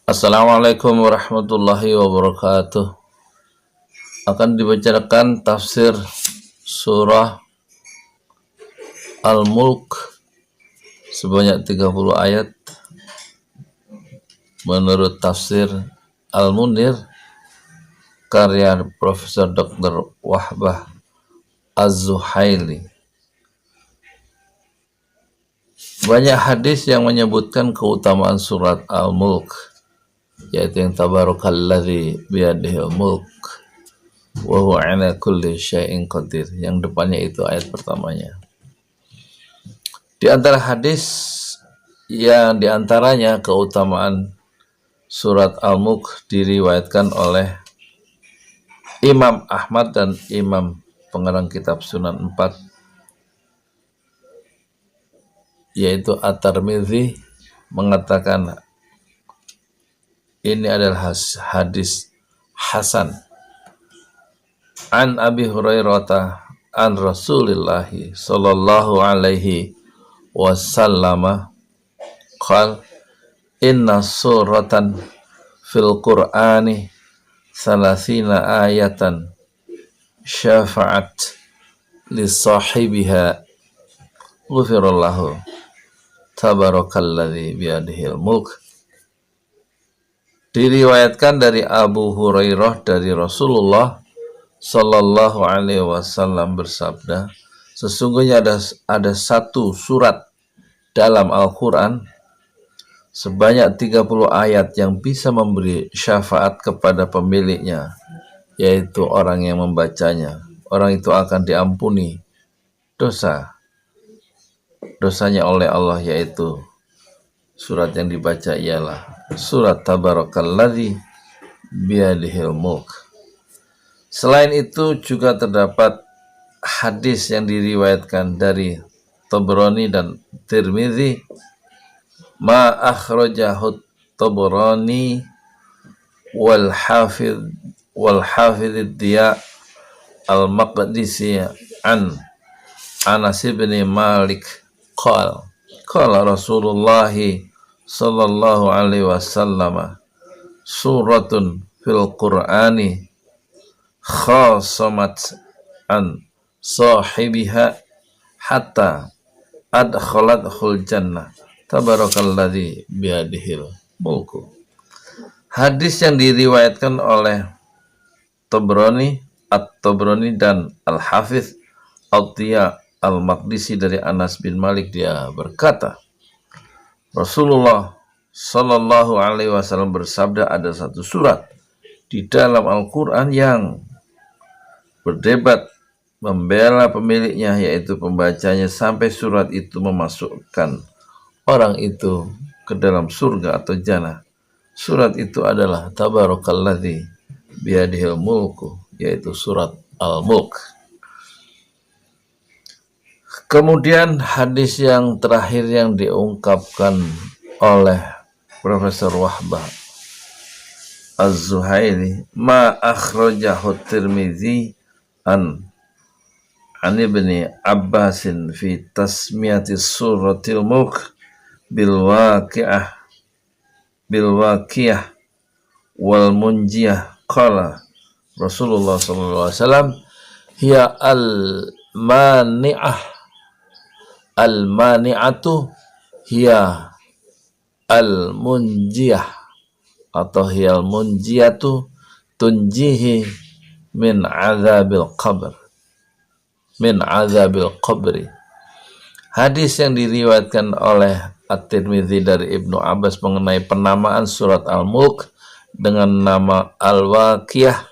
Assalamualaikum warahmatullahi wabarakatuh. Akan dibacakan tafsir surah Al-Mulk sebanyak 30 ayat menurut tafsir Al-Munir karya Profesor Dr. Wahbah Az-Zuhaili. Banyak hadis yang menyebutkan keutamaan surat Al-Mulk, yaitu yang tabarakalladzi biyadihil mulk wa huwa ala kulli syai'in qadir. Yang depannya itu ayat pertamanya. Di antara hadis yang diantaranya keutamaan surat Al-Mulk diriwayatkan oleh Imam Ahmad dan Imam pengarang kitab Sunan 4, yaitu At-Tirmidzi, mengatakan ini adalah hadis hasan. An Abi Hurairah an Rasulillah sallallahu alaihi wasallam qala inna suratan fil Qur'ani 30 ayatan syafa'at li sahibiha ghufirallahu tabarakalladzi biyadihil mulk. Diriwayatkan dari Abu Hurairah dari Rasulullah sallallahu alaihi wasallam bersabda, sesungguhnya ada satu surat dalam Al-Quran sebanyak 30 ayat yang bisa memberi syafaat kepada pemiliknya, yaitu orang yang membacanya. Orang itu akan diampuni dosanya oleh Allah, yaitu surat yang dibaca ialah surat Tabarakalladzi biyadihil mulk. Selain itu juga terdapat hadis yang diriwayatkan dari Tabrani dan Tirmidzi, ma akhrajahu Tabrani wal hafidh Diya al-Maqdisi an Anas bin Malik qala Rasulullah sallallahu alaihi wasallam suratun fil Qur'ani khasamat an sahibiha hatta adkhalathul jannah tabarakalladzi biyadihil mulku. Hadis yang diriwayatkan oleh Tabrani, At-Tabrani dan Al-Hafidh Al-Diya Al-Maqdisi dari Anas bin Malik, dia berkata, Rasulullah sallallahu alaihi wasallam bersabda, ada satu surat di dalam Al-Quran yang berdebat membela pemiliknya, yaitu pembacanya, sampai surat itu memasukkan orang itu ke dalam surga atau jannah. Surat itu adalah Tabarakalladzi biyadihil mulku, yaitu surat Al-Mulk. Kemudian hadis yang terakhir yang diungkapkan oleh Profesor Wahbah Az-Zuhaili, ma akhrajahu Tirmidzi an ibni Abbasin fi tasmiyati suratil mulk bil waqiyah wal munjiyah qala Rasulullah sallallahu alaihi wasallam hiya al-mani'atu hiya al-munjiyah atau hiya al-munjiyatu tunjihi min azabil qabri. Hadis yang diriwayatkan oleh At-Tirmidzi dari Ibnu Abbas mengenai penamaan surat Al-Mulk dengan nama Al-Waqiyah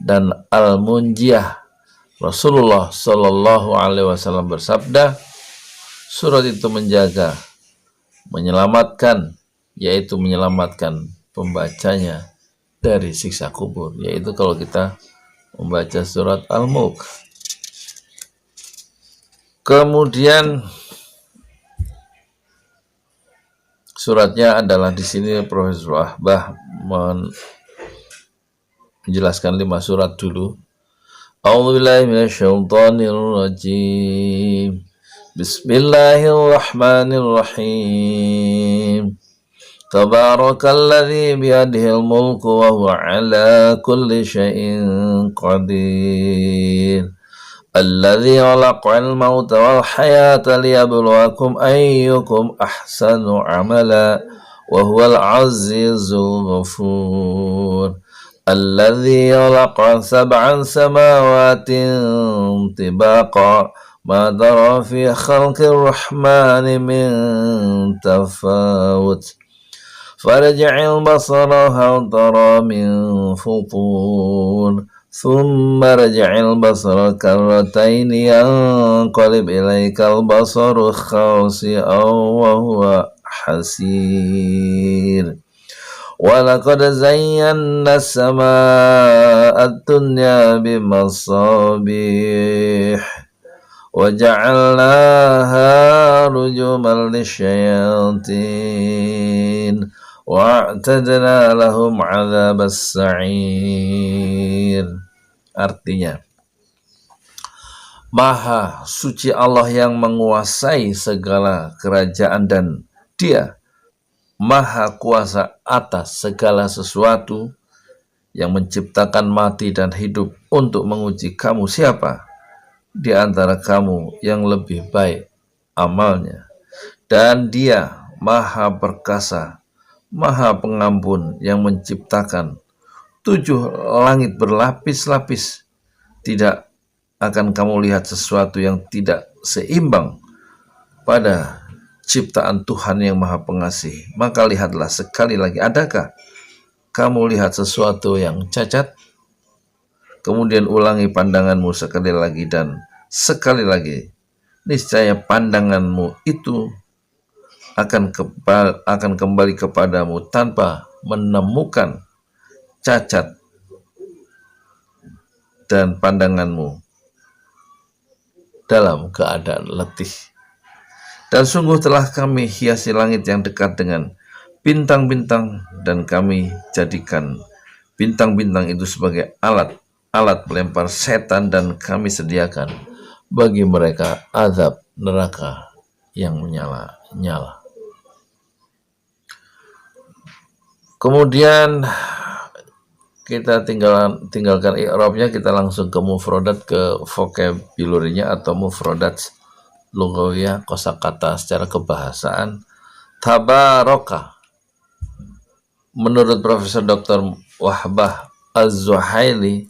dan Al-Munjiyah. Rasulullah sallallahu alaihi wasallam bersabda, surat itu menyelamatkan, yaitu menyelamatkan pembacanya dari siksa kubur, yaitu kalau kita membaca surat Al-Mulk. Kemudian suratnya adalah, di sini Profesor Wahbah menjelaskan 5 surat dulu. A'udzubillahi minasyaitonirrajim. Bismillahirrahmanirrahim. Tabarakalladzi biyadihil mulku wa huwa ala kulli syai'in qadir. Alladzi khalaqal mauta wal hayata liyabluwakum ayyukum ahsanu amala wa huwal azizul ghafur. Alladzi khalaqa sab'an samawatin tibaqa ma tara fi khalqir rahmani min tafawut. Farji'il basara hal tara min futur. Thumma raj'il basara karrataini yanqalib ilaikal basaru khasi'an wa huwa hasir. Walaqad zayyana as-samaa'a ad-dunya bimasabih wa ja'alnaha rujuman lisyayatin wa'tadna lahum 'adzabas sa'ir. Artinya, Maha suci Allah yang menguasai segala kerajaan dan Dia Maha kuasa atas segala sesuatu, yang menciptakan mati dan hidup untuk menguji kamu siapa di antara kamu yang lebih baik amalnya. Dan Dia Maha perkasa, Maha pengampun, yang menciptakan 7 langit berlapis-lapis. Tidak akan kamu lihat sesuatu yang tidak seimbang pada ciptaan Tuhan yang Maha Pengasih. Maka lihatlah sekali lagi, adakah kamu lihat sesuatu yang cacat? Kemudian ulangi pandanganmu sekali lagi dan sekali lagi. Niscaya pandanganmu itu akan kembali kepadamu tanpa menemukan cacat, dan pandanganmu dalam keadaan letih. Dan sungguh telah kami hiasi langit yang dekat dengan bintang-bintang, dan kami jadikan bintang-bintang itu sebagai alat pelempar setan, dan kami sediakan bagi mereka azab neraka yang menyala-nyala. Kemudian kita tinggalkan i'rabnya, kita langsung ke mufradat, ke vocabulary-nya atau mufradat lughawiyah, kosakata secara kebahasaan. Tabaraka, menurut Profesor Dr. Wahbah Az-Zuhaili,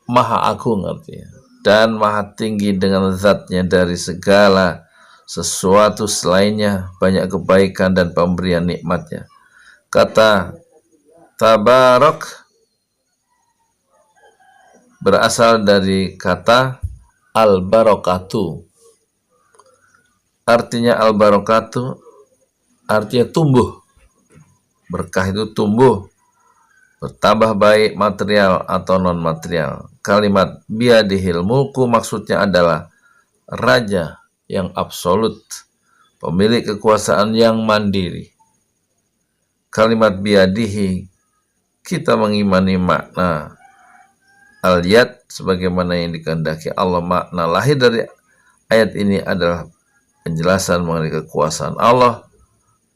Maha Agung artinya, dan Maha Tinggi dengan zatnya dari segala sesuatu selainnya, banyak kebaikan dan pemberian nikmatnya. Kata Tabarak berasal dari kata al-barakatu. Artinya al-barakatu artinya tumbuh. Berkah itu tumbuh, bertambah baik material atau non-material. Kalimat biyadihil mulku maksudnya adalah raja yang absolut, pemilik kekuasaan yang mandiri. Kalimat biyadihi, kita mengimani makna al-yad sebagaimana yang dikehendaki Allah. Makna lahir dari ayat ini adalah penjelasan mengenai kekuasaan Allah,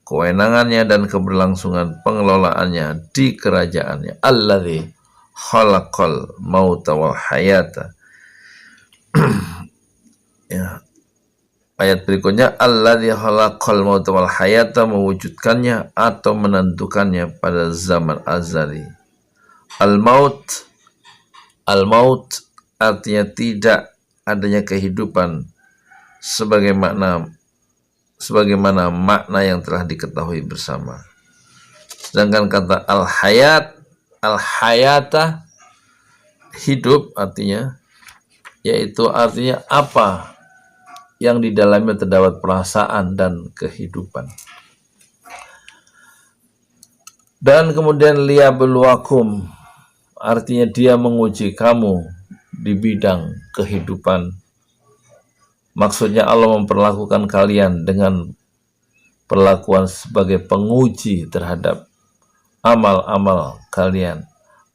kewenangannya dan keberlangsungan pengelolaannya di kerajaannya. Alladzi khalaqal mauta wal hayata. Ya. Ayat berikutnya, alladzi khalaqal mauta wal hayata, mewujudkannya atau menentukannya pada zaman azali. Al-maut artinya tidak adanya kehidupan sebagaimana makna yang telah diketahui bersama. Sedangkan kata al-hayata, hidup artinya, yaitu artinya apa yang di dalamnya terdapat perasaan dan kehidupan. Dan kemudian liyabluwakum, artinya Dia menguji kamu di bidang kehidupan. Maksudnya Allah memperlakukan kalian dengan perlakuan sebagai penguji terhadap amal-amal kalian.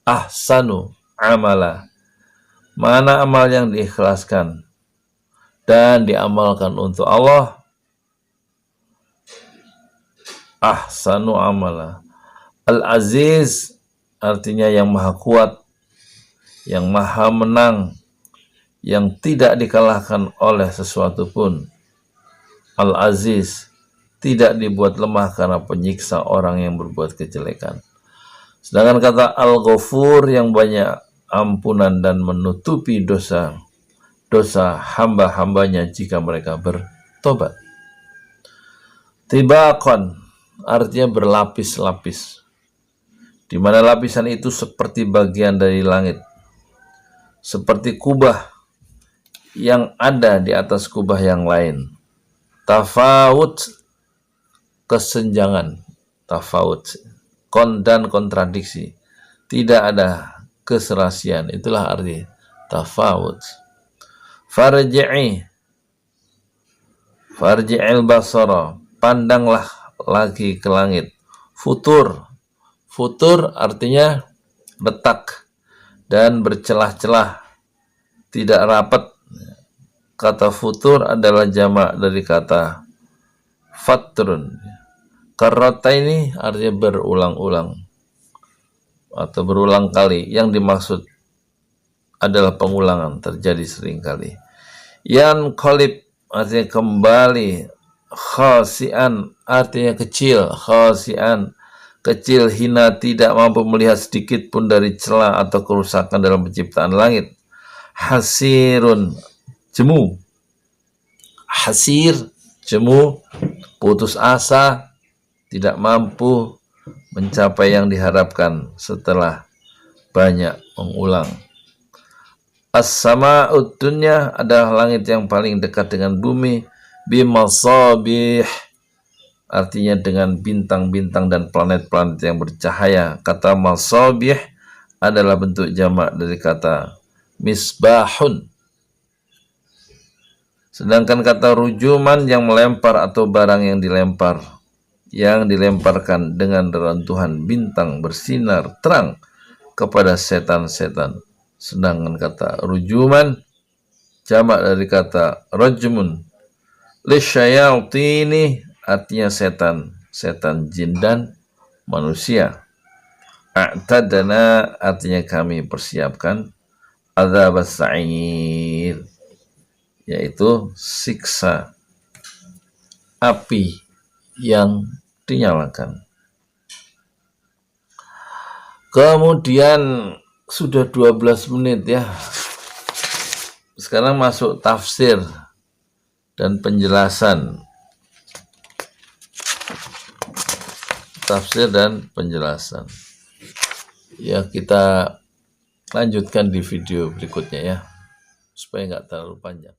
Ahsanu amala, mana amal yang diikhlaskan dan diamalkan untuk Allah, ahsanu amala. Al-Aziz artinya yang maha kuat, yang maha menang, yang tidak dikalahkan oleh sesuatu pun. Al-Aziz tidak dibuat lemah karena penyiksa orang yang berbuat kejelekan. Sedangkan kata Al-Ghafur yang banyak ampunan dan menutupi dosa hamba-hambanya jika mereka bertobat. Tibaqan artinya berlapis-lapis, di mana lapisan itu seperti bagian dari langit, seperti kubah yang ada di atas kubah yang lain. Tafawut, kesenjangan, tafawut, dan kontradiksi, tidak ada keserasian, itulah arti tafawut. Farji'il basara, pandanglah lagi ke langit. Futur artinya retak dan bercelah-celah, tidak rapat. Kata futur adalah jamak dari kata fatrun. Karrota ini artinya berulang-ulang atau berulang kali. Yang dimaksud adalah pengulangan, terjadi sering kali. Yanqalib artinya kembali. Khasian artinya kecil. Khasian, kecil, hina, tidak mampu melihat sedikit pun dari celah atau kerusakan dalam penciptaan langit. Hasirun, jemu. Hasir, jemu, putus asa, tidak mampu mencapai yang diharapkan setelah banyak mengulang. As-sama'ud dunya adalah langit yang paling dekat dengan bumi. Bimasabih artinya dengan bintang-bintang dan planet-planet yang bercahaya. Kata masabih adalah bentuk jamak dari kata misbahun. Sedangkan kata rujuman yang melempar atau barang yang dilemparkan dengan reruntuhan bintang bersinar terang kepada setan-setan. Sedangkan kata rujuman jamak dari kata rajmun. Lisyayatini artinya setan jin dan manusia. A'tadana artinya kami persiapkan. Adzabas sa'ir, yaitu siksa api yang dinyalakan. Kemudian sudah 12 menit ya. Sekarang masuk tafsir dan penjelasan. Tafsir dan penjelasan. Ya, kita lanjutkan di video berikutnya ya, supaya nggak terlalu panjang.